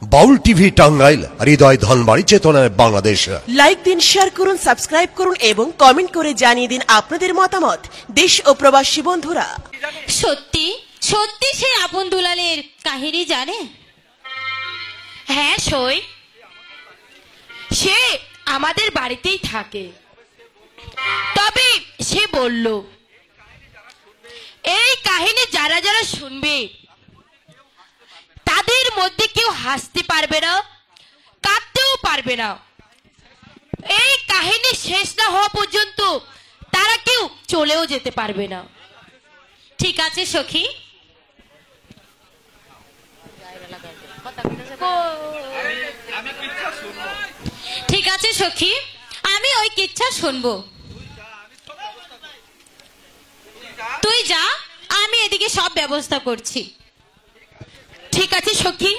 বাউল TV Tangail, হৃদয় ধনবাড়ি, চেতনায় Bangladesh. Like দিন, share করুন, সাবস্ক্রাইব করুন এবং কমেন্ট করে জানিয়ে দিন আপনাদের মতামত। দেশ ও প্রবাসী বন্ধুরা, সত্যি সত্যি সেই আপন দুলালের কাহিনী জানে? হ্যাঁ সই, সে আমাদের বাড়িতেই থাকে। তবে সে বলল, এই কাহিনী যারা যারা শুনবে তাদের মধ্যে কেউ হাসতে পারবে না, কাঁদতেও পারবে না। এই কাহিনী শেষ না হওয়া পর্যন্ত তারা কেউ চলেও যেতে পারবে না। ঠিক আছে সখী, ঠিক আছে সখী, আমি ওই কিচ্ছা শুনবো। তুই যা, আমি এদিকে সব ব্যবস্থা করছি। ঠিক আছে সখী।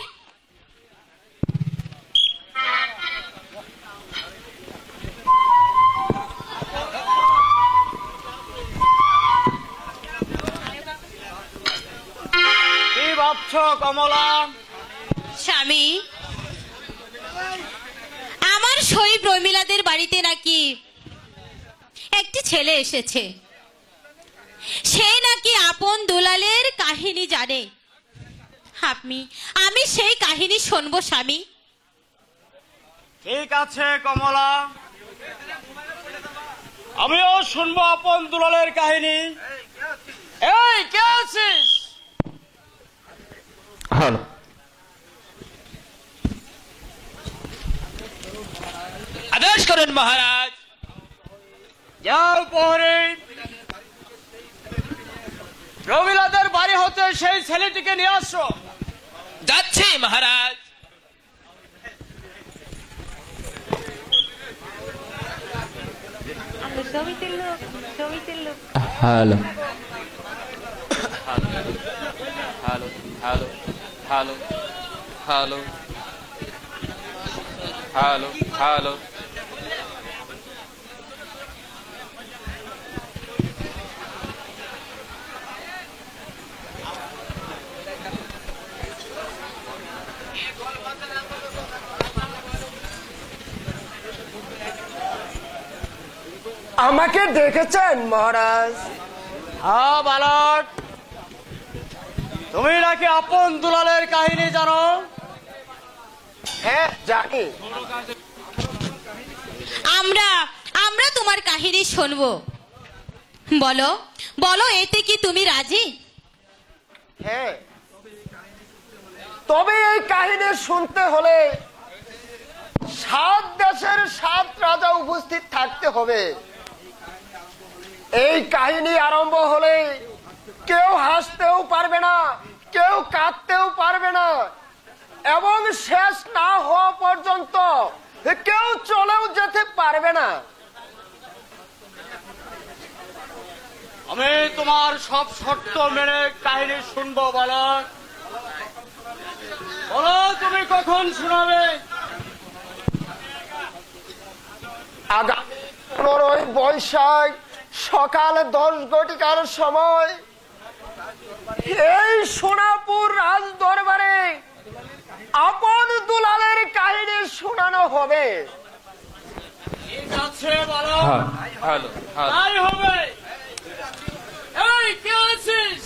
কি ভাবছো কমলা? স্বামী, আমার সই প্রমিলাদের বাড়িতে নাকি একটি ছেলে এসেছে। সে নাকি আপন দুলালের কাহিনী জানে। আমি সেই কাহিনী শুনবো স্বামী। ঠিক আছে কমলা, আমিও শুনবো আপন দুলালের কাহিনী। এই কে আছিস? আদেশ করেন মহারাজ। যাও প্রহরী, রবিলাদের বাড়ি হতে সেই ছেলেটিকে নিয়ে আসো। যাচ্ছি Maharaj. Hello hello hello hello hello hello hello. আমাকে ডেকেছেন মহারাজ? হ্যাঁ বালক, তুমি নাকি আপন দুলালের কাহিনী জানো? হ্যাঁ জানি। আমরা তোমার কাহিনী শুনবো। বলো বলো, এতে কি তুমি রাজি? হ্যাঁ, তবে এই কাহিনী শুনতে হলে 7 দেশের 7 রাজা উপস্থিত থাকতে হবে। এই কাহিনী আরম্ভ হলে কেউ হাসতেও পারবে না, কেউ কাঁদতেও পারবে না, এবং শেষ না হওয়া পর্যন্ত কেউ চলেও যেতে পারবে না। আমি তোমার সব শর্ত মেনে কাহিনী শুনবো বালক। বলো তুমি কখন শোনাবে? আগামী 15 বৈশাখ সকাল 10 ঘটিকার সময় এই সোনাপুর রাজ দরবারে আপন দুলালের কাহিনী শোনানো হবে। ঠিক আছে বালক, হ্যালো হ্যালো। তাই হবে। এই কে আছিস?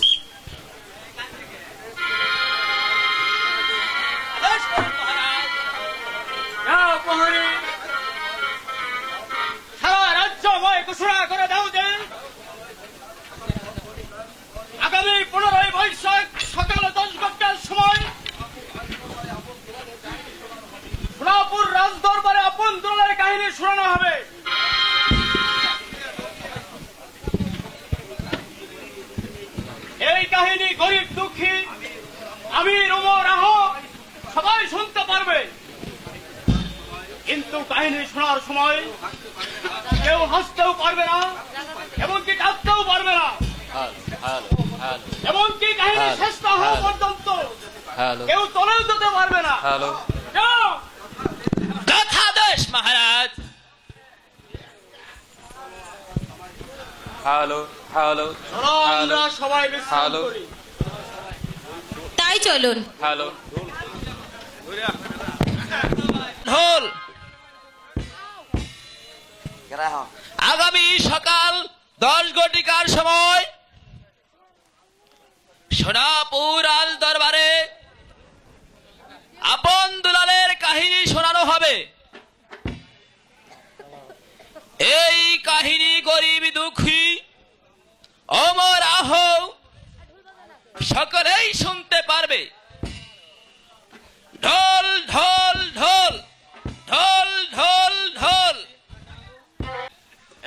আদেশ করুন মহারাজ। যাও প্রহরী, সারা রাজ্যময় ঘোষণা করে দাও যে আগামী 15 বৈশাখ সকাল 10 ঘটিকার সময় সোনাপুর রাজ দরবারে আপন দুলালের কাহিনী শোনানো হবে। এই কাহিনী গরিব দুঃখী, আমির উমর আহ সবাই শুনতে পারবে, কিন্তু কাহিনী শোনার সময় কেউ হাসতেও পারবে না, এমনকি কাঁদতেও পারবে না, এমনকি কাহিনী শেষ না হওয়া পর্যন্ত কেউ চলেও যেতে পারবে না। হ্যালো যাও। যথাদেশ মহারাজ। হ্যালো হ্যালো চলো আমরা সবাই বিশ্রাম হ্যালো করি। তাই চলুন। হ্যালো ঢোল। আগামী সকাল 10 ঘটিকার সময় সোনাপুর রাজ দরবারে আপন দুলালের কাহিনী শোনানো হবে। এই কাহিনী গরিব দুঃখী অমর আহ সকলেই শুনতে পারবে। ঢোল ঢোল ঢোল ঢোল ঢোল ঢোল।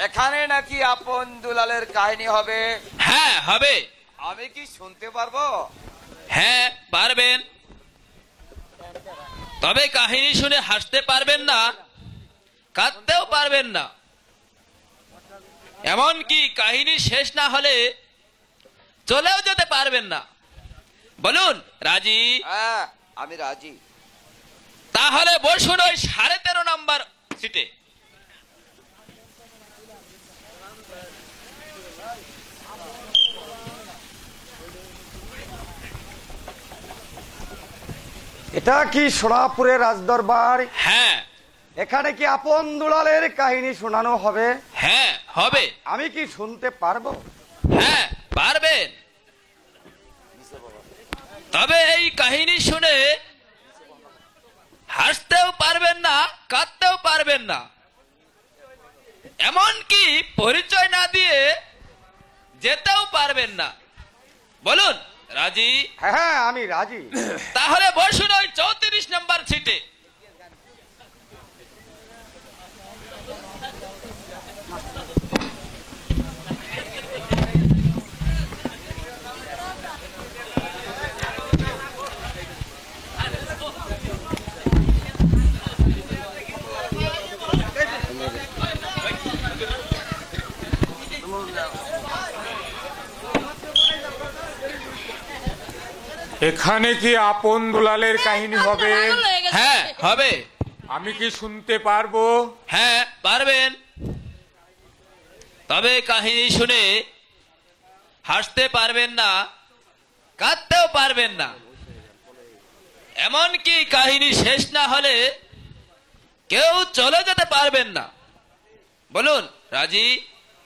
এখানে নাকি আপন দুলালের কাহিনী হবে? হ্যাঁ হবে। আমি কি শুনতে পারবো? হ্যাঁ পারবেন, তবে কাহিনী শুনে হাসতে পারবেন না, কাঁদতেও পারবেন না, এমনকি কাহিনী শেষ না হলে চলেও যেতে পারবেন না। বলুন রাজি? হ্যাঁ আমি রাজি। তাহলে বসুন ওই 13.5 নম্বর সিটে। এটা কি সোনাপুরের রাজদরবার? হ্যাঁ। এখানে কি আপন দুলালের কাহিনী শোনানো হবে? হ্যাঁ হবে। আমি কি শুনতে পারবো? হ্যাঁ পারবেন, তবে এই কাহিনী শুনে হাসতেও পারবেন না, কাঁদতেও পারবেন না, এমনকি পরিচয় না দিয়ে যেতেও পারবেন না। বলুন রাজি? হ্যাঁ আমি রাজি। তাহলে বসুন ওই 34 নম্বর সিটে। এখানে কি আপন দুলালের কাহিনী হবে? হ্যাঁ হবে। আমি কি শুনতে পারবো? হ্যাঁ পারবেন, তবে কাহিনী শুনে হাসতে পারবেন না, কাঁদতেও পারবেন না, এমনকি কাহিনী শেষ না হলে কেউ চলে যেতে পারবেন না। বলুন রাজি?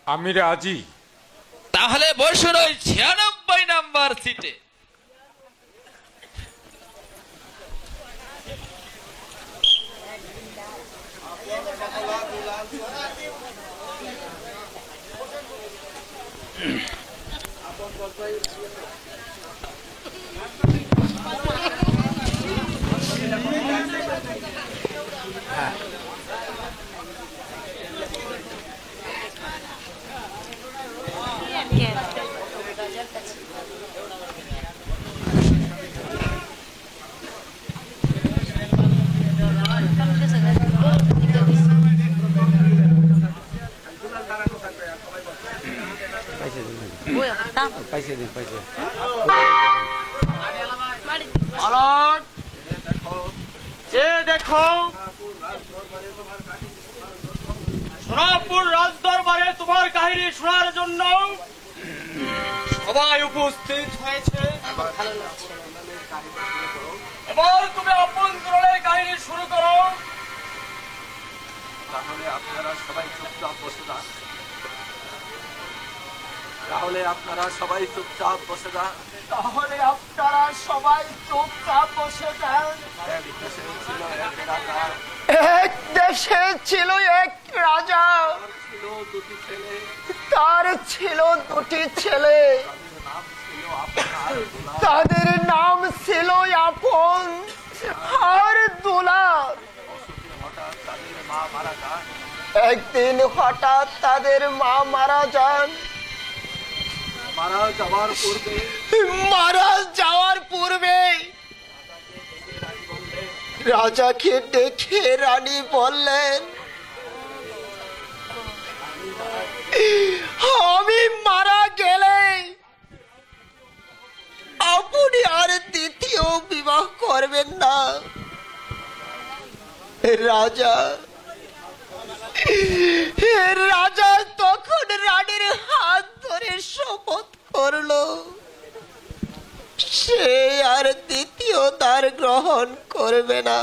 আমি রাজি। তাহলে বসুন ওই 96 নম্বর সিটে। দেখো সোনাপুর রাজ দরবারে তোমার কাহিনী শোনার জন্য সবাই উপস্থিত হয়েছে। এবার তুমি আপন দুলালের কাহিনী শুরু করো। তাহলে আপনারা সবাই চুপচাপ বসে যান। তাহলে আপনারা সবাই চুপচাপ বসে যান। তাহলে আপনারা সবাই চুপচাপ বসে যান। এক দেশে ছিল এক রাজা, তার ছিল 2টি ছেলে, তাদের নাম ছিল আপন আর দুলাল। একদিন হঠাৎ তাদের মা মারা যান। মারা যাওয়ার পূর্বে রাজাকে দেখে রানী বললেন, আমি মারা গেলে আপনি আর দ্বিতীয় বিবাহ করবেন না। রাজা তখন রানীর হাত ধরে শপথ করলো, সে আর দ্বিতীয় দ্বার গ্রহণ করবে না।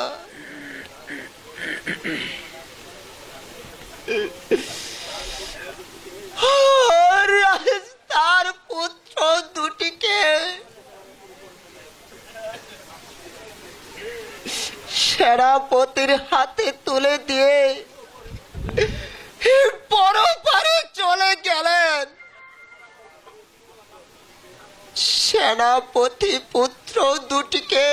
তার পুত্র দুটিকে সেনাপতির হাতে তুলে দিয়ে পরপারে চলে গেলেন। সেনাপতি পুত্র দুটিকে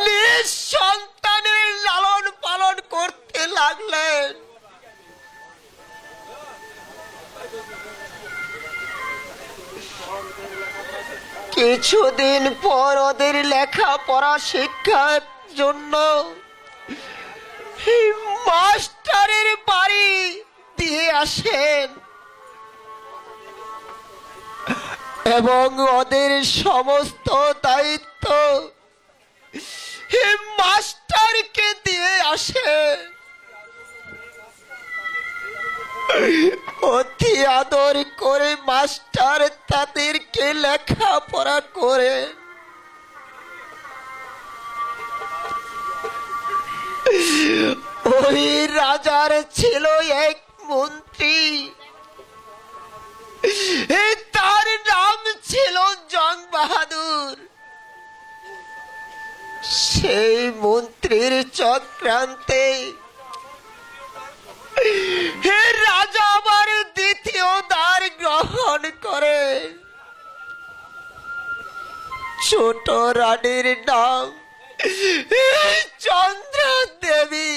নিঃসন্তানের লালন পালন করতে লাগলেন। কিছুদিন পর ওদের লেখাপড়া শিক্ষার জন্য মাস্টারের বাড়ি দিয়ে আসেন এবং ওদের সমস্ত দায়িত্ব মাস্টারকে দিয়ে আসেন। অতি আদর করে মাস্টার তাদেরকে লেখাপড়া করে ওই রাজার ছিল এক মন্ত্রী, তার নাম ছিল জং বাহাদুর। সেই মন্ত্রীর চক্রান্তে রাজা আবার দ্বিতীয় দ্বার গ্রহণ করে। ছোট রানীর নাম চন্দ্রা দেবী।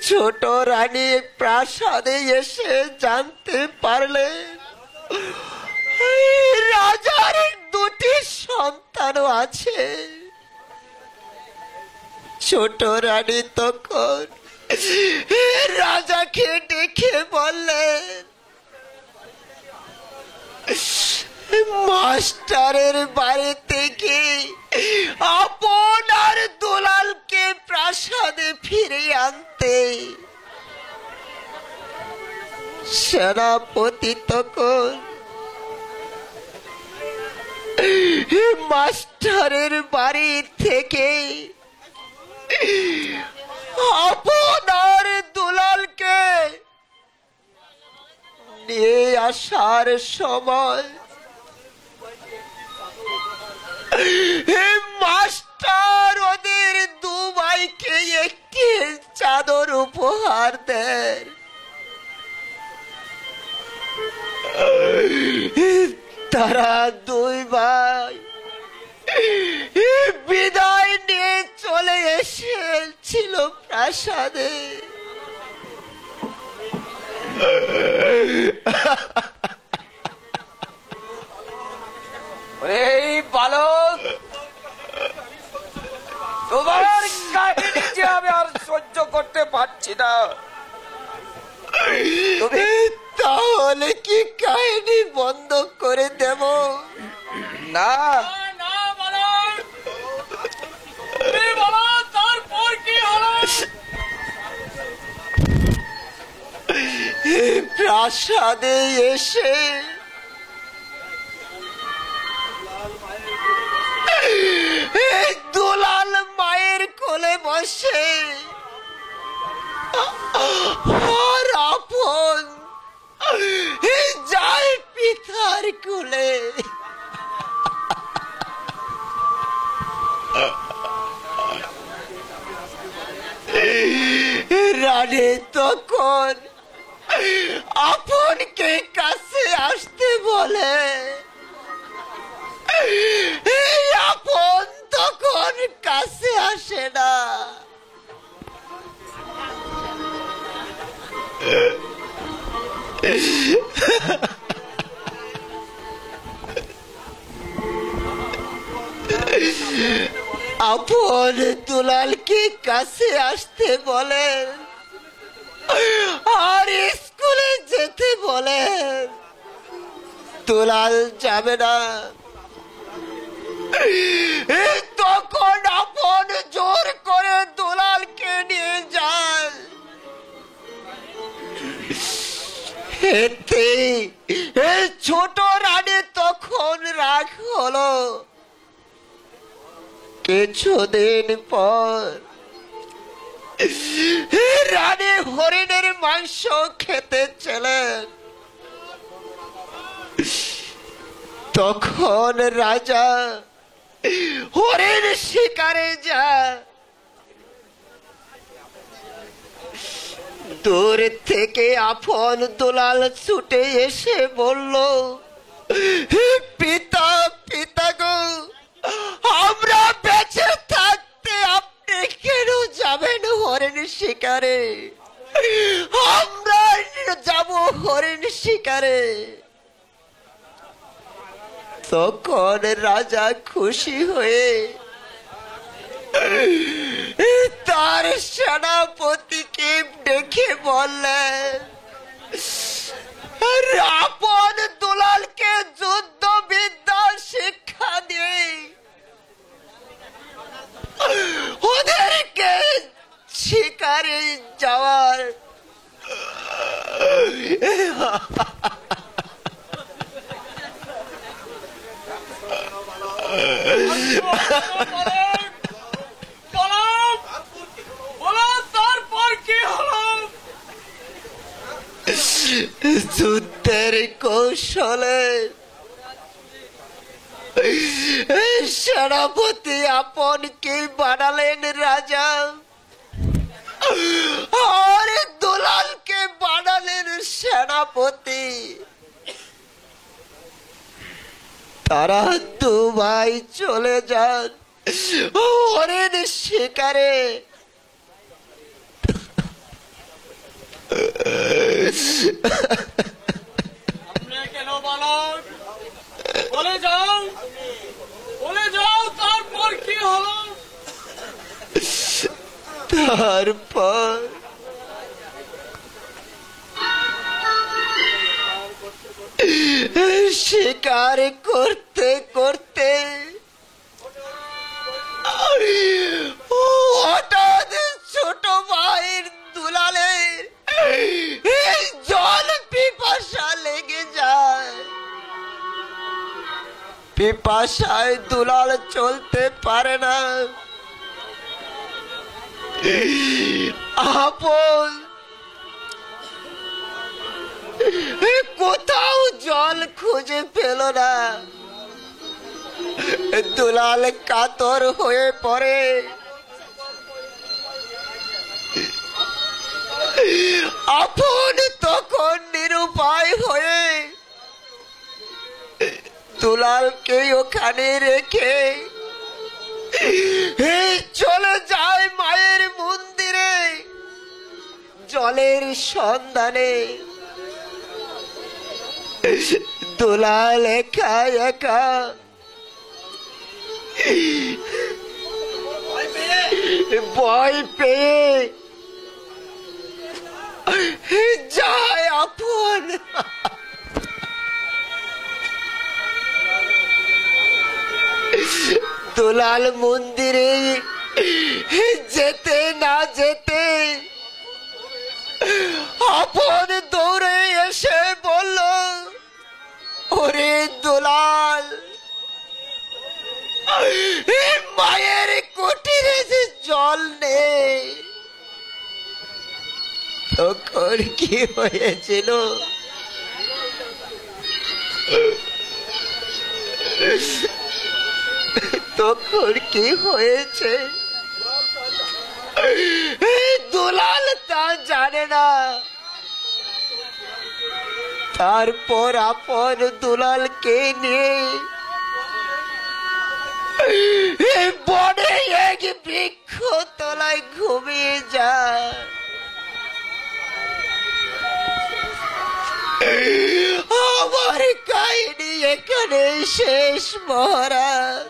ছোট রানী প্রাসাদে এসে জানতে পারলেন রাজার দুটি সন্তানও আছে। ছোট রানী তখন রাজাকে ডেকে বললেন, মাস্টারের বাড়ি থেকে আপনার দুলালকে প্রাসাদে ফিরে আনতে। সেনাপতি তখন মাস্টারের বাড়ি থেকে আপনার দুলালকে নিয়ে আসার সময় মাস্টার ওদের দু ভাইকে একটি চাদর উপহার দেন। তারা দুই ভাই বিদায় নিয়ে চলে এসেছিল প্রাসাদে। এই বালক, তোমার কাহিনী যে আমি আর সহ্য করতে পারছি না। তাহলে কি কাহিনী বন্ধ করে দেব? না, তারপর কি হলো? প্রাসাদে এসে দুলাল মায়ের কোলে বসে আর আপন যায় পিতার কোলে। রানী তখন আপনকে কাছে আসতে বলে। আপন তখন কাছে আসে না। আপন দুলালকে কাছে আসতে বলেন আর স্কুলে যেতে বলেন। দুলাল যাবে না। তখন আপন জোর করে দুলালকে নিয়ে যান। এতে সত্যি এই ছোট রানী তখন রাগ হলো। কিছুদিন পর রানী হরিণের মাংস খেতে ছিলেন। তখন রাজা হরিণ শিকারে যায়। দূর থেকে আপন দুলাল ছুটে এসে বলল, পিতা পিতা গো, আমরা বেঁচে থাকতে আপনি কেন যাবেন হরিণ শিকারে? আমরা যাব হরিণ শিকারে। তখন রাজা খুশি হয়ে তার সেনাপতিকে ডেকে বললেন, আপন দুলালকে যুদ্ধ বিদ্যা শিক্ষা দিয়ে ওদেরকে শিকারে যাওয়ার তারপর কি হলো? যুদ্ধের কৌশলে সেনাপতি আপনকে বানালেন রাজা, আর দুলালকে বানালেন সেনাপতি। তারা দু ভাই চলে যান হরিণ শিকারে। আপনি কেন বালক? বলে যাও, বলে যাও, তারপর কি হলো? তারপর শিকার করতে করতে হঠাৎ ছোট ভাইয়ের দুলালের জল পিপাসা লেগে যায়। পিপাসায় দুলাল চলতে পারে না। আপন কোথাও জল খুঁজে পেল না। দুলাল কাতর হয়ে পড়ে। আপন তখন নিরুপায় হয়ে দুলালকে ওখানে রেখে চলে যায় মায়ের মন্দিরে জলের সন্ধানে। দুলাল একা একা ভয় পেয়ে যায় আপন দুলাল মন্দিরে যেতে না যেতে আপন দৌড়ে এসে বলল, ওরে দুলাল, মায়ের কুটিরে যে জল নেই। তখন কি হয়েছিল? তখন কি হয়েছে দুলাল তা জানে না। তারপর আপন দুলালকে নিয়ে বনে এক বৃক্ষ তলায় ঘুমিয়ে যায়। আমার কাহিনী এখানে শেষ মহারাজ।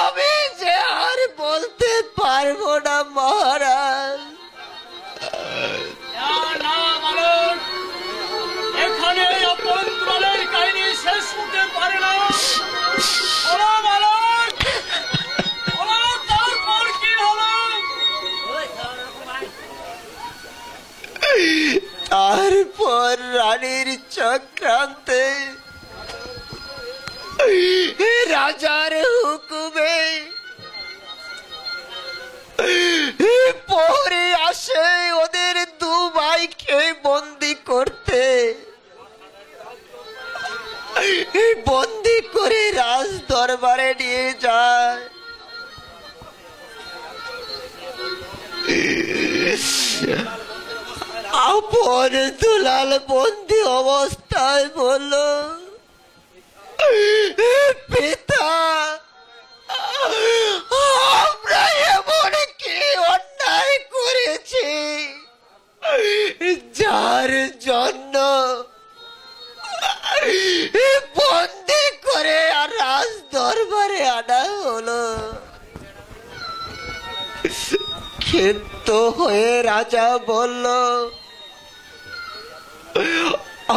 আমি যে আর বলতে পারবো না মহারাজ। না বালক, এখানে আপন দুলালের কাহিনী শেষ হতে পারে না। বলো বালক, বলো তারপর কি হলো? রাজার হুকুমে পরে আসে ওদের দু ভাইকে বন্দি করতে। বন্দি করে রাজ দরবারে নিয়ে যায়। আপন দুলাল বন্দি অবস্থায় বলল, পিতা আমরা এমন কি অন্যায় করেছি যার জন্য বন্দি করে আর রাজ দরবারে আনা হলো। ক্ষিপ্ত হয়ে রাজা বলল,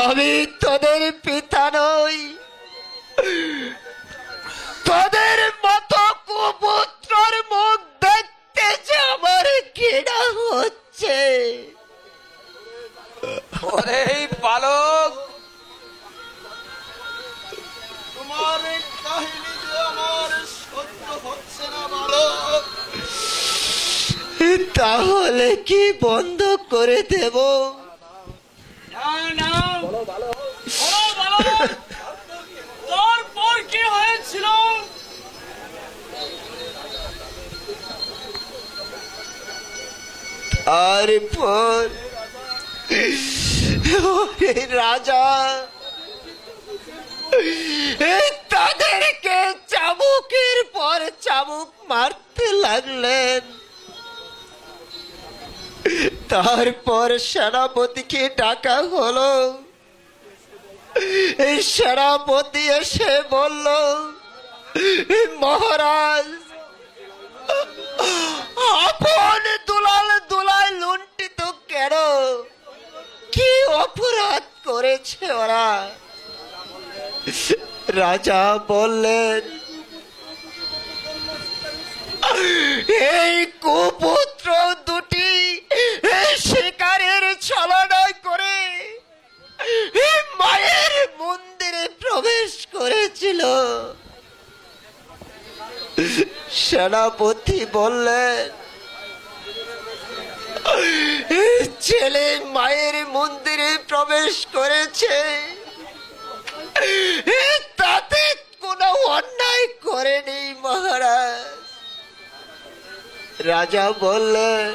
আমি তোদের পিতা নই, তোদের মতো কুপুত্রর মুখ দেখতে যে আমার ঘৃণা হচ্ছে। ওরে বালক, তোমার কাহিনী যে আমার সত্য হচ্ছে না বালক, তাহলে কি বন্ধ করে দেব? তারপর কি হয়েছিল? তারপর রাজা তাদেরকে চাবুকের পর চাবুক মারতে লাগলেন। তারপর সেনাপতিকে ডাকা হলো। সেনাপতি এসে বলল, মহারাজ, আপন দুলাল দুলাই লুণ্ঠিত কেন? কি অপরাধ করেছে ওরা? রাজা বললেন, এই কুপুত্র দুটি শিকারের ছলনায় করে মায়ের মন্দিরে প্রবেশ করেছিল। সেনাপতি বললেন, ছেলে মায়ের মন্দিরে প্রবেশ করেছে, তাতে কোনো অন্যায় করেনি মহারাজ। রাজা বললেন,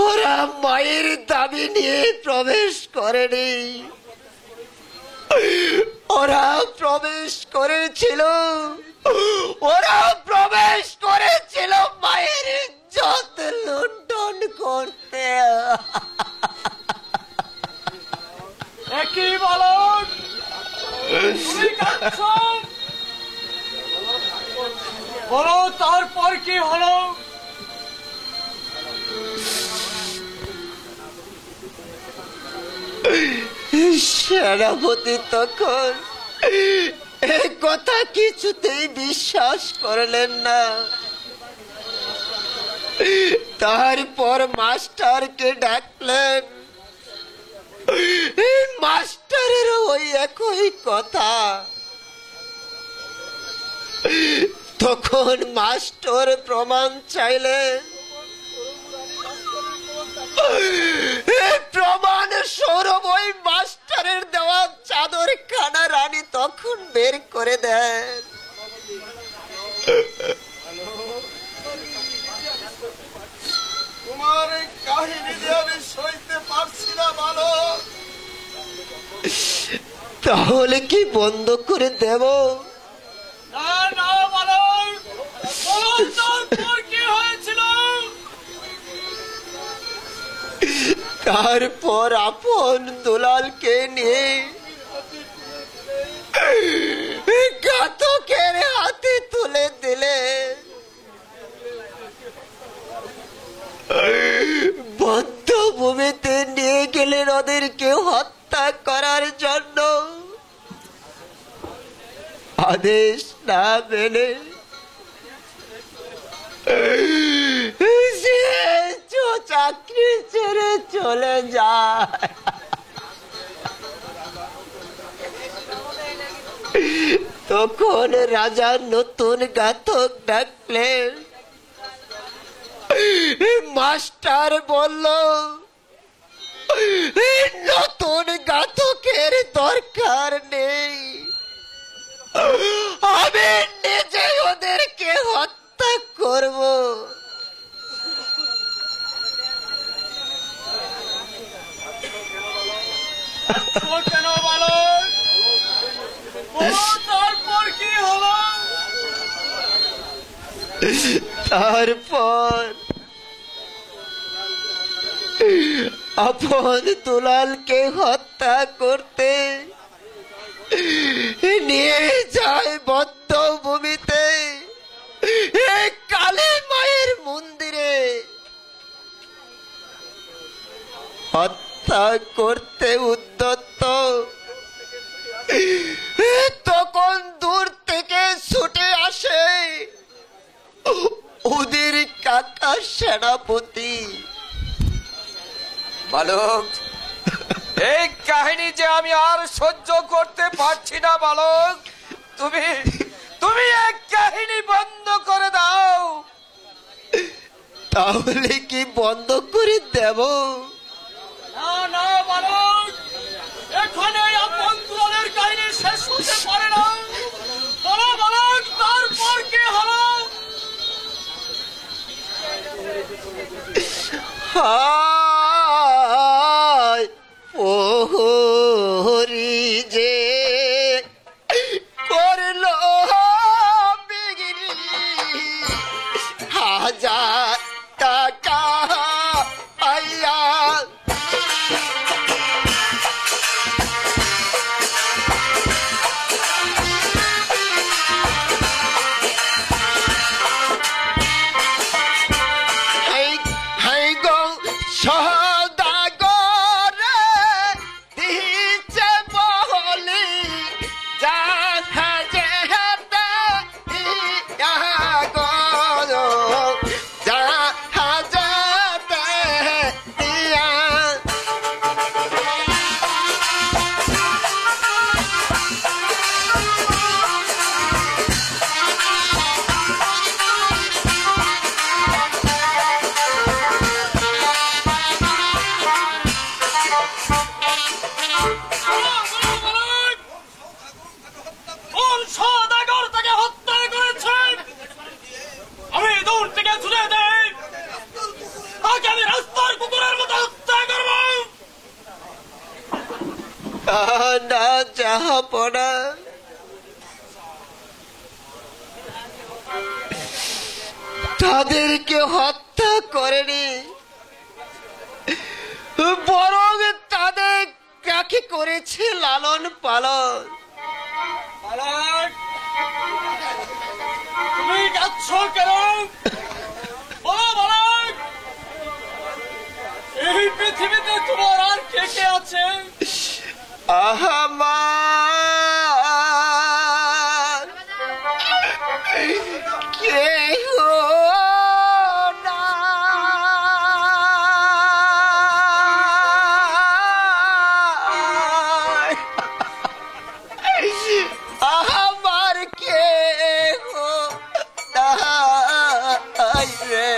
ওরা মায়ের দাবি নিয়ে প্রবেশ করেনি, ওরা প্রবেশ করেছিল মায়ের ইজ্জত লুণ্ঠন করতে। একই বালক, তুমি কাঁদছো? বলো তারপর কি হলো? সেনাপতি তখন এই কথা কিছুতেই বিশ্বাস করলেন না। তারপর মাস্টারকে ডাকলেন। মাস্টারের ওই একই কথা। তখন মাস্টার প্রমাণ চাইলেন। প্রমাণ স্বরূপ ওই মাস্টারের দেওয়া চাদর খানা রানী তখন বের করে দেন। তোমার কাহিনী দিয়ে আমি সইতে পারছি না বালক, তাহলে কি বন্ধ করে দেব? না না বালক, বলো তারপর কি হয়েছিল? তারপর আপন দুলালকে নিয়ে ঘাতকের হাতে তুলে দিলে। বদ্ধভূমিতে নিয়ে গেলেন ওদেরকে হত্যা করার জন্য। আদেশ না মেনে চাকরি ছেড়ে চলে যায়। তখন রাজা নতুন ঘাতক ডাকলেন। মাস্টার বলল, নতুন ঘাতকের দরকার নেই, আমি নিজে ওদেরকে হত্যা করব। কেন বালক? তারপর কি হলো? তারপর আপন দুলালকে হত্যা করতে নিয়ে যায় বদ্ধভূমিতে, কালী মায়ের মন্দিরে হত্যা করতে উদ্যত। তখন দূর থেকে ছুটে আসে ওদের কাকা সেনাপতি। বালক, এই কাহিনী যে আমি আর সহ্য করতে পারছি না বালক, তুমি তুমি এই কাহিনী বন্ধ করে দাও। তাহলে কি বন্ধ করে দেব? না না বালক, এখানে আপন দুলালের কাহিনী শেষ হতে পারে না। বলো বালক, তারপর কি হলো? হায় ওহরি যে করলো বিগড়ি, 1000 টাকা পাইয়া সদাগরে দিচ্ছে বলি, জাহাজে দিয়া গো, জাহাজে দিয়া। কোন সওদাগর তাকে হত্যা করেছে? আমি দূর থেকে ছুড়ে দেই, তাকে আমি রাস্তার কুকুরের মতো হত্যা করব। না যাব না, তাদেরকে হত্যা করেনি, বরং তাদের কাকে করেছে লালন পালন। বালক, তুমি যাচ্ছ কেন? বলো বালক, এই পৃথিবীতে তোমার আর কে কে আছে? আমার কেহ নাই, আমার কেহ নাই রে।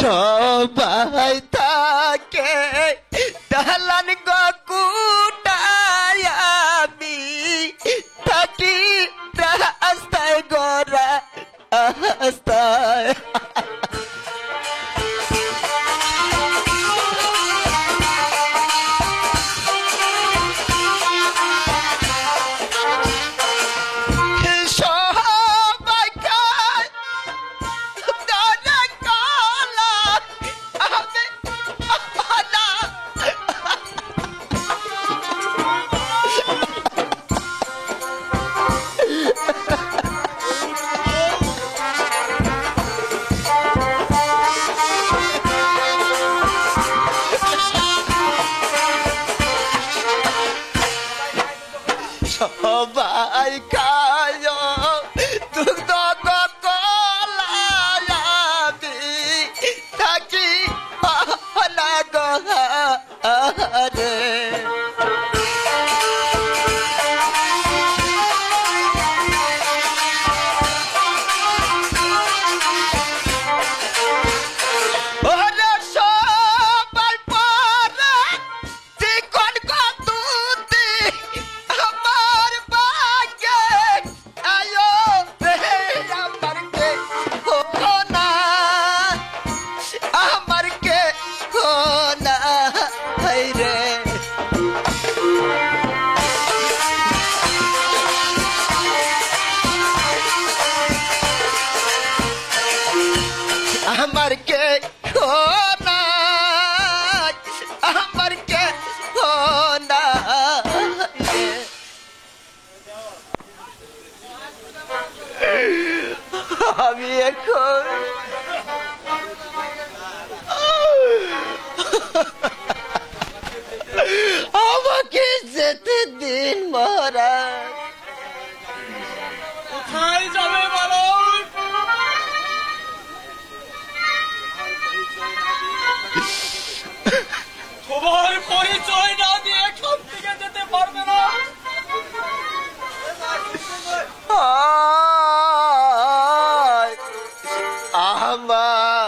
সবাই থাকে দালান গকুটায়, আমি থাকি রাস্তায় গড়া রাস্তায়। সবাই খায় আমার কে নাই, আমার কে নাই। আমি এখন আমাকে যেতে দিন মহারাজ। কোথায় যাবে বালক? তোমার পরিচয় না দিয়ে এখান থেকে যেতে পারবে না। আমার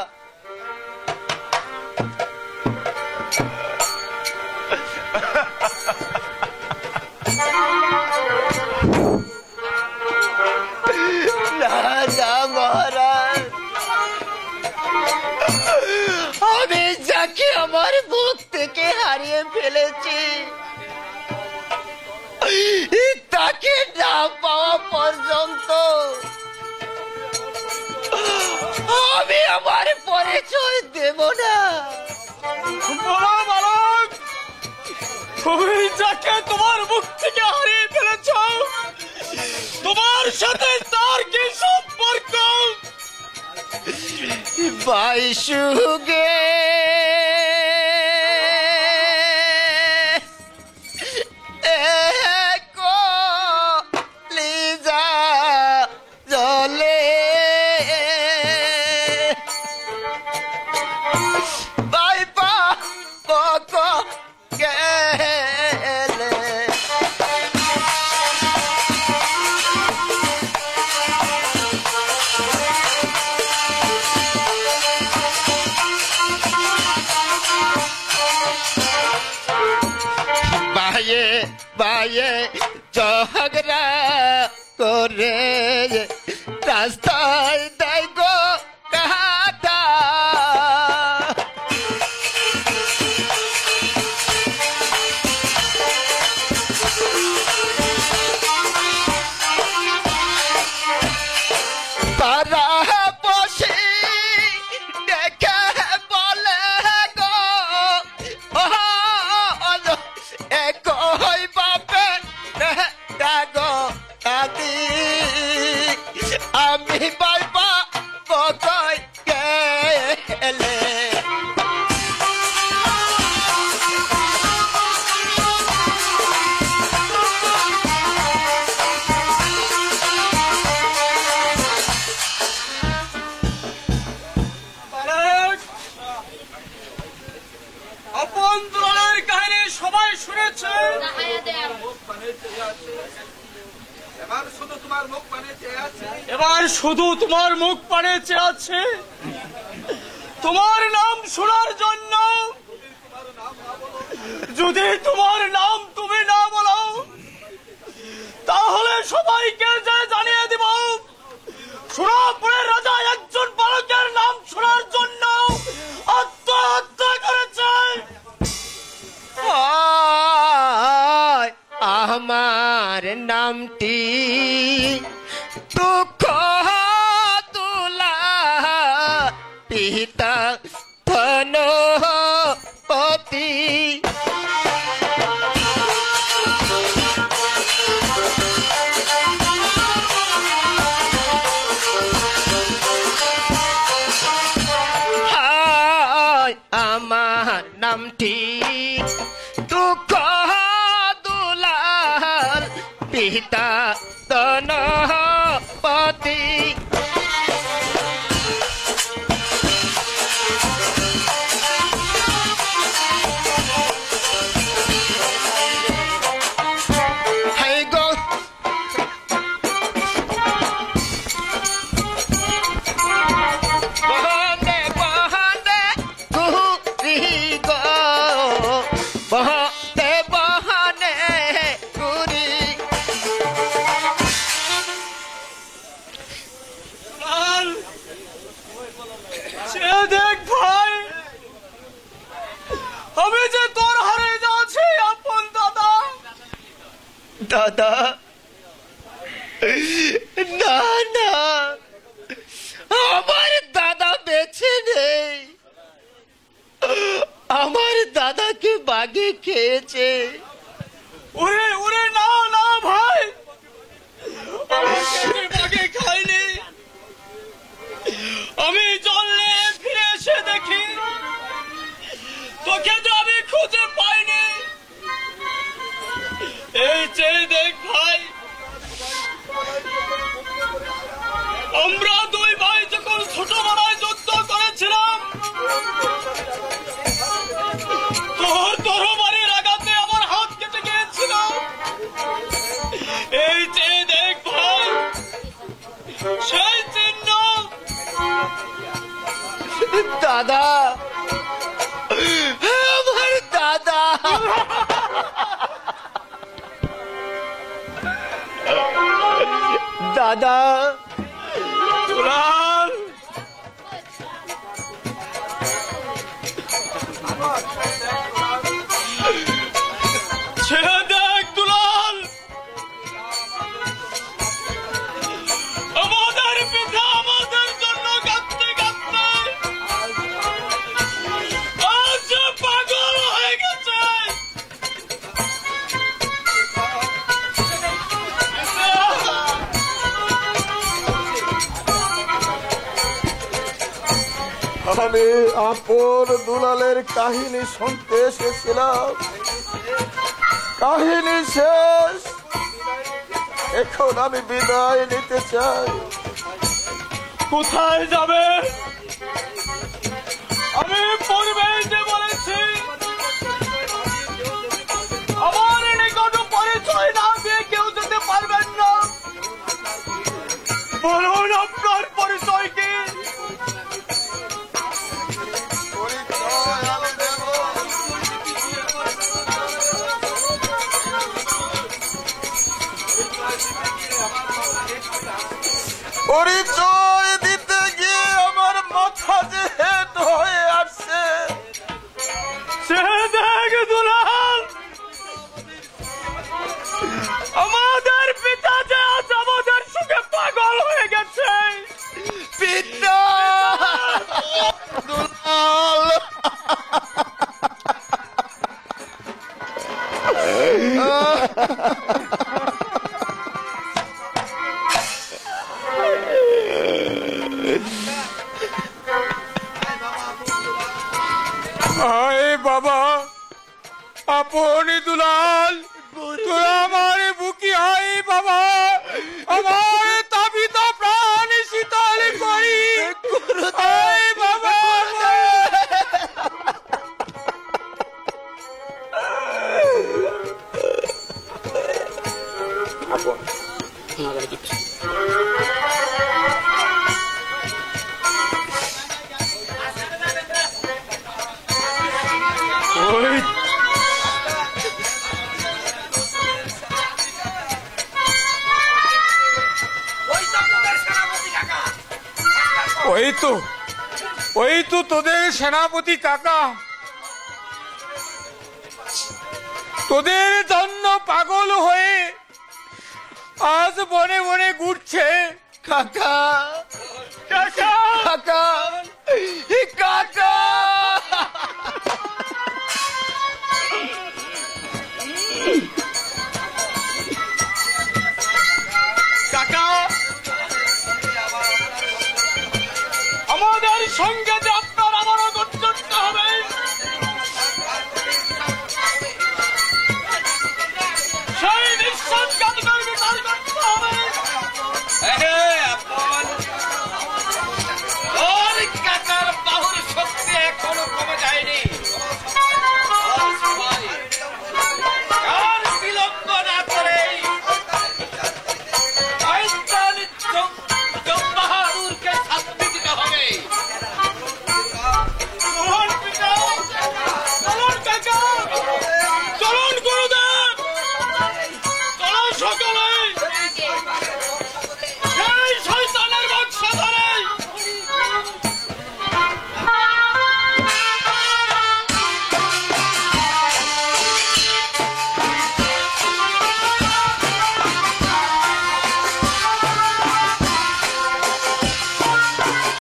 না না মহারাজ, আমি যাকে আমার বুক থেকে হারিয়ে ফেলেছি তাকে না পাওয়া পর্যন্ত আমি আমার পরিচয় দেব না। বলো বালক, তুমি যাকে তোমার মুখ থেকে হারিয়ে ফেলেছ, তোমার সাথে তার কি সম্পর্ক? বাইশুগে লিজা জলে বাইপা বক গেলে বায়ে বায়ে ঝগড়া করে রাস্তায় দেয় গো কাটা। তারা বসে দেখে বলে গো এক হই বাপে গো দাদি, আমি বাইবা বকই গেলে। বালক, আপন দুলালের কাহিনী সবাই শুনেছে। এবার শুধু তোমার মুখ পানে চেয়ে আছে তোমার নাম শোনার জন্য। যদি তোমার নাম তুমি না বলো, তাহলে সবাইকে যে জানিয়ে দিব সুরাপুরের রাজা একজন বালকের নাম শোনার জন্য আত্মহত্যা করেছে। আমার নামটি দুঃখ তুলা পিতা ধনপতি। আমার নামটি দুঃখ দুলাল পিতা ধনপতি। হাই গো বহনে বহনে ঘুরি গো, বহনে বহনে ঘুরি। সে দেখ ভাই, আমি যে তোর হারে যাচ্ছি আপন দাদা। দাদা না না, আমার দাদা বেঁচে নেই। বাঘে খেয়েছে। ওরে ওরে না না ভাই, আমি বাঘে খাইনি। আমি জল নিয়ে ফিরে এসে দেখি তোকে তো আমি খুঁজে পাইনি। এই চেয়ে দেখ ভাই, আমরা দুই ভাই যখন ছোটবেলায় যুদ্ধ করেছিলাম, তোর তরবারির আঘাতে আমার হাত কেটে গিয়েছিল। এই চেয়ে দেখ ভাই, সেই চিহ্ন। দাদা, আমার দাদা, দাদা। দুলাল, ছেড়ে দেখ দুলাল, আমাদের পিতা আমাদের জন্য কাঁদতে কাঁদতে আজ পাগল হয়ে গেছে। আমি আপন দুলালের কাহিনী শুনতে এসেছিলাম, কাহিনী শেষ। এখন আমি বিদায় নিতে চাই। কোথায় যাবে? আমি পূর্বে যে বলেছি, আমার নিকট পরিচয় না দিয়ে কেউ যেতে পারবেন না। বলুন আপনার পরিচয় কি? পরিচয় দিতে গিয়ে আমার মাথা যে হেট হয়ে আসছে। সে দেখ দুলাল, আমাদের পিতা যে আজ আমাদের সুখে পাগল হয়ে গেছে। পিতা, দুলাল। আয় বাবা, আপনি দুলাল, তোরা আমার বুকি আয় বাবা, আমার তাবিত প্রাণ শীতল করি। আয় বাবা, ওই তো তোদের সেনাপতি কাকা, তোদের জন্য পাগল হয়ে আজ বনে বনে ঘুরছে। কাকা, কাকা, কাকা, কাকা। কাকা, আমাদের সঙ্গে